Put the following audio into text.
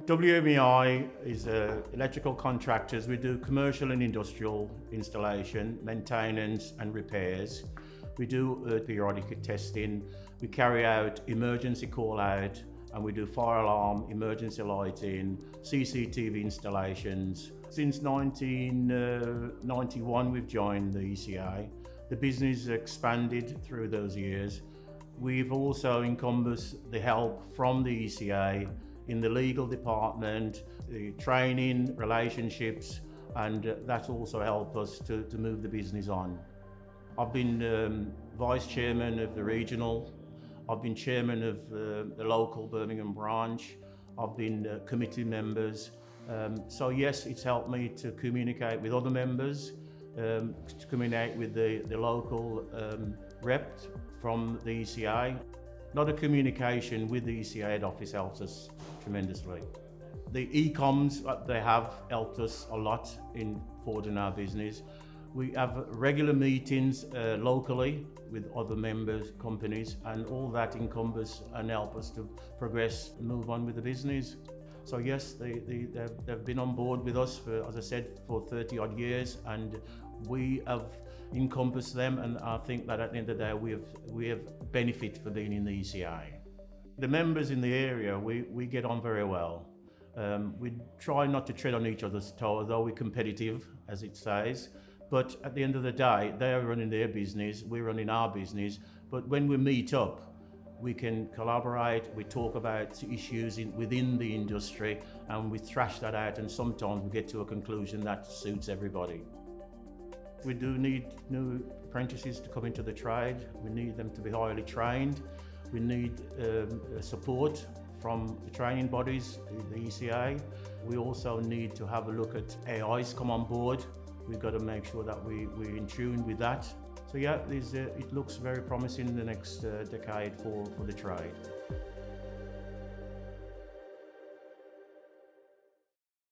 WMEI is electrical contractors. We do commercial and industrial installation, maintenance and repairs. We do periodic testing. We carry out emergency call out, and we do fire alarm, emergency lighting, CCTV installations. Since 1991 we've joined the ECA. The business expanded through those years. We've also encompassed the help from the ECA in the legal department, the training, relationships, and that's also helped us to move the business on. I've been vice chairman of the regional. I've been chairman of the local Birmingham branch. I've been committee members. So yes, it's helped me to communicate with other members, to communicate with the local rep from the ECA. Not a communication with the ECA head office helps us tremendously. The e-coms, they have helped us a lot in forwarding our business. We have regular meetings locally with other members, companies, and all that encompass and help us to progress and move on with the business. So yes, they've been on board with us for, as I said, for 30 odd years, and we have encompassed them, and I think that at the end of the day we have benefit for being in the ECA. The members in the area, we get on very well. We try not to tread on each other's toes, though we're competitive, as it says. But at the end of the day, they are running their business, we're running our business. But when we meet up, we can collaborate, we talk about issues within the industry, and we thrash that out, and sometimes we get to a conclusion that suits everybody. We do need new apprentices to come into the trade. We need them to be highly trained. We need support from the training bodies, the ECA. We also need to have a look at AIs come on board. We've got to make sure that we're in tune with that. So yeah, it looks very promising in the next decade for the trade.